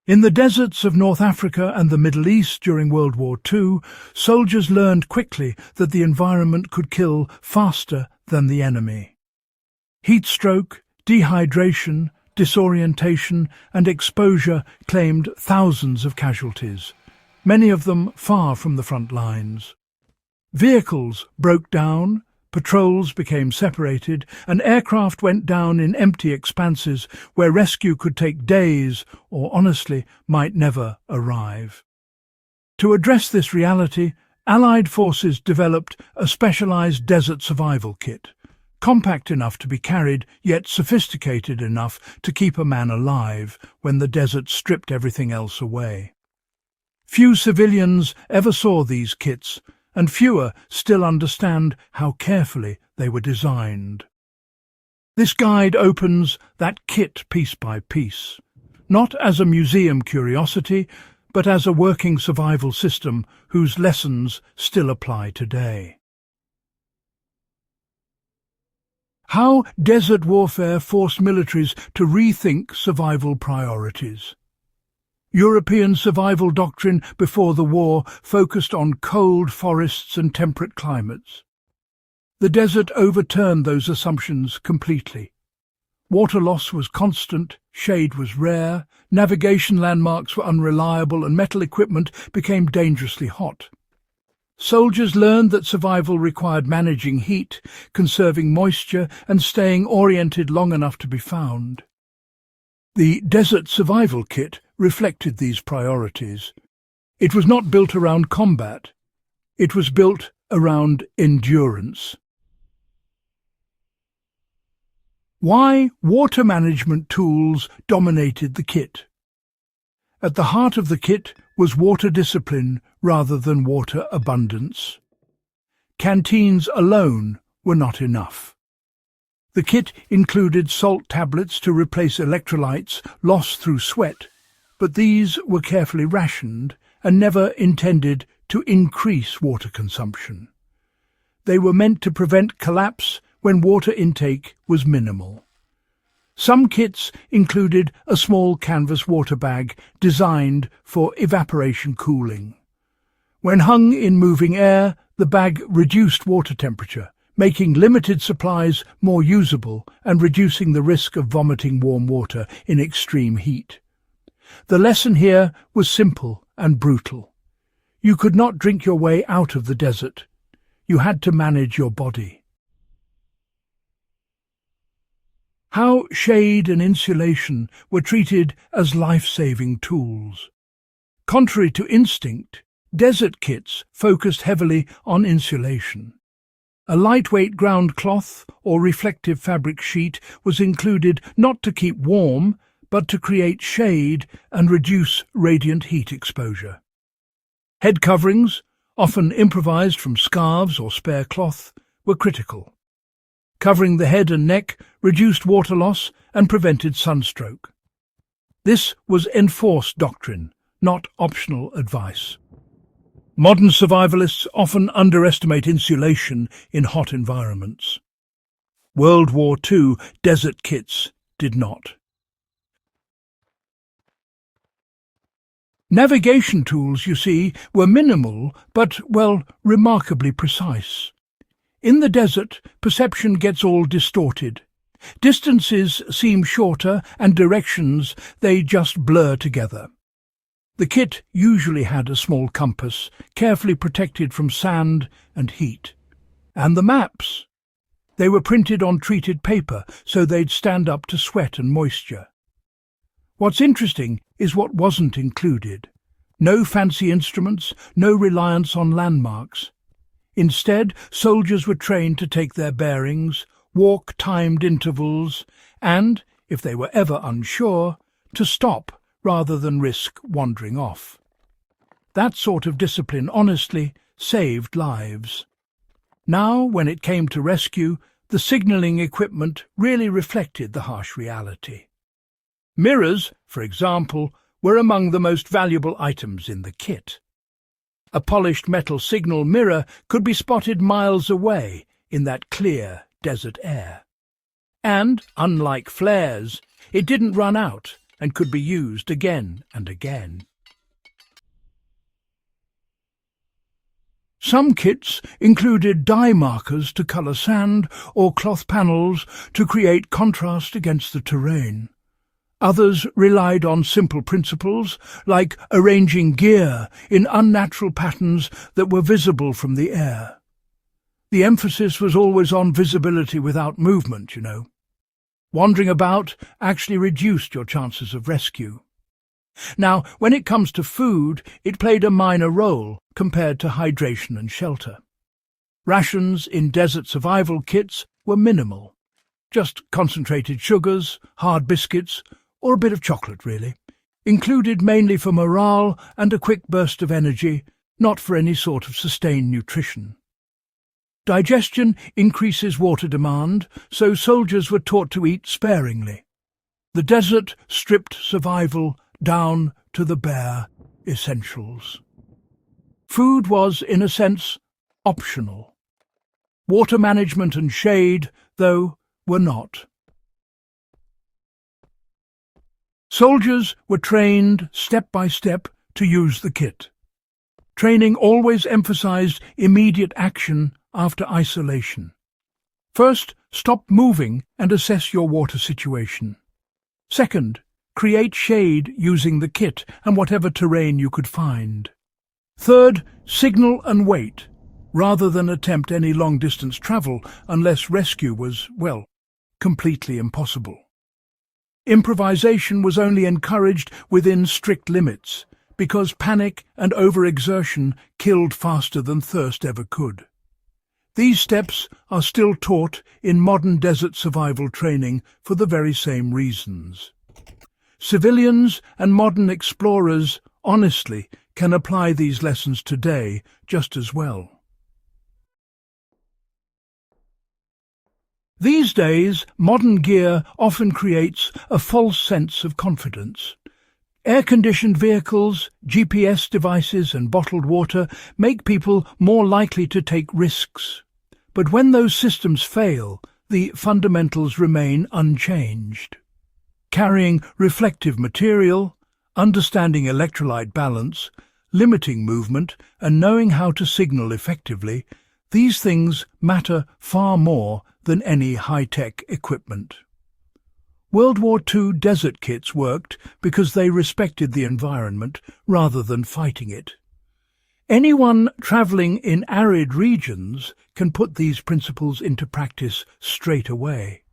In the deserts of North Africa and the Middle East during World War II, soldiers learned quickly that the environment could kill faster than the enemy. Heat stroke, dehydration, disorientation and exposure claimed thousands of casualties, many of them far from the front lines. Vehicles broke down, patrols became separated, and aircraft went down in empty expanses where rescue could take days or, honestly, might never arrive. To address this reality, Allied forces developed a specialized desert survival kit, compact enough to be carried, yet sophisticated enough to keep a man alive when the desert stripped everything else away. Few civilians ever saw these kits, and fewer still understand how carefully they were designed. This guide opens that kit piece by piece, not as a museum curiosity, but as a working survival system whose lessons still apply today. How desert warfare forced militaries to rethink survival priorities. European survival doctrine before the war focused on cold forests and temperate climates. The desert overturned those assumptions completely. Water loss was constant, shade was rare, navigation landmarks were unreliable, and metal equipment became dangerously hot. Soldiers learned that survival required managing heat, conserving moisture, and staying oriented long enough to be found. The Desert Survival Kit reflected these priorities. It was not built around combat. It was built around endurance. Why water management tools dominated the kit. At the heart of the kit was water discipline rather than water abundance. Canteens alone were not enough. The kit included salt tablets to replace electrolytes lost through sweat, but these were carefully rationed and never intended to increase water consumption. They were meant to prevent collapse when water intake was minimal. Some kits included a small canvas water bag designed for evaporation cooling. When hung in moving air, the bag reduced water temperature, making limited supplies more usable and reducing the risk of vomiting warm water in extreme heat. The lesson here was simple and brutal. You could not drink your way out of the desert. You had to manage your body. How shade and insulation were treated as life-saving tools. Contrary to instinct, desert kits focused heavily on insulation. A lightweight ground cloth or reflective fabric sheet was included not to keep warm, but to create shade and reduce radiant heat exposure. Head coverings, often improvised from scarves or spare cloth, were critical. Covering the head and neck reduced water loss and prevented sunstroke. This was enforced doctrine, not optional advice. Modern survivalists often underestimate insulation in hot environments. World War II desert kits did not. Navigation tools, you see, were minimal but, well, remarkably precise. In the desert, perception gets all distorted. Distances seem shorter and directions, they just blur together. The kit usually had a small compass, carefully protected from sand and heat. And the maps. They were printed on treated paper, so they'd stand up to sweat and moisture. What's interesting is what wasn't included. No fancy instruments, no reliance on landmarks. Instead, soldiers were trained to take their bearings, walk timed intervals, and, if they were ever unsure, to stop rather than risk wandering off. That sort of discipline, honestly, saved lives. Now, when it came to rescue, the signalling equipment really reflected the harsh reality. Mirrors, for example, were among the most valuable items in the kit. A polished metal signal mirror could be spotted miles away in that clear desert air. And, unlike flares, it didn't run out, and could be used again and again. Some kits included dye markers to colour sand or cloth panels to create contrast against the terrain. Others relied on simple principles, like arranging gear in unnatural patterns that were visible from the air. The emphasis was always on visibility without movement, you know. Wandering about actually reduced your chances of rescue. Now, when it comes to food, it played a minor role compared to hydration and shelter. Rations in desert survival kits were minimal. Just concentrated sugars, hard biscuits, or a bit of chocolate, really. Included mainly for morale and a quick burst of energy, not for any sort of sustained nutrition. Digestion increases water demand, so soldiers were taught to eat sparingly. The desert stripped survival down to the bare essentials. Food was, in a sense, optional. Water management and shade, though, were not. Soldiers were trained step by step to use the kit. Training always emphasized immediate action after isolation. First, stop moving and assess your water situation. Second, create shade using the kit and whatever terrain you could find. Third, signal and wait, rather than attempt any long-distance travel unless rescue was, well, completely impossible. Improvisation was only encouraged within strict limits, because panic and overexertion killed faster than thirst ever could. These steps are still taught in modern desert survival training for the very same reasons. Civilians and modern explorers, honestly, can apply these lessons today just as well. These days, modern gear often creates a false sense of confidence. Air-conditioned vehicles, GPS devices and bottled water make people more likely to take risks. But when those systems fail, the fundamentals remain unchanged. Carrying reflective material, understanding electrolyte balance, limiting movement, and knowing how to signal effectively, these things matter far more than any high-tech equipment. World War II desert kits worked because they respected the environment rather than fighting it. Anyone travelling in arid regions can put these principles into practice straight away.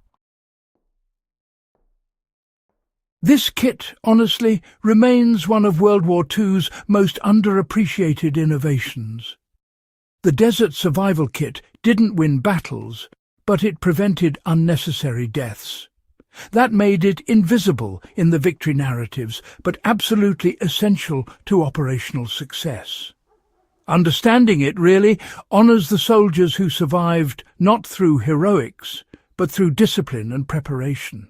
This kit, honestly, remains one of World War II's most underappreciated innovations. The Desert Survival Kit didn't win battles, but it prevented unnecessary deaths. That made it invisible in the victory narratives, but absolutely essential to operational success. Understanding it, really, honours the soldiers who survived not through heroics, but through discipline and preparation.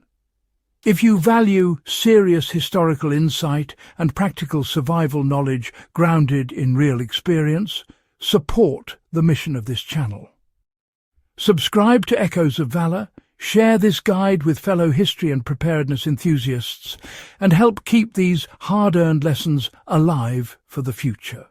If you value serious historical insight and practical survival knowledge grounded in real experience, support the mission of this channel. Subscribe to Echoes of Valor, share this guide with fellow history and preparedness enthusiasts, and help keep these hard-earned lessons alive for the future.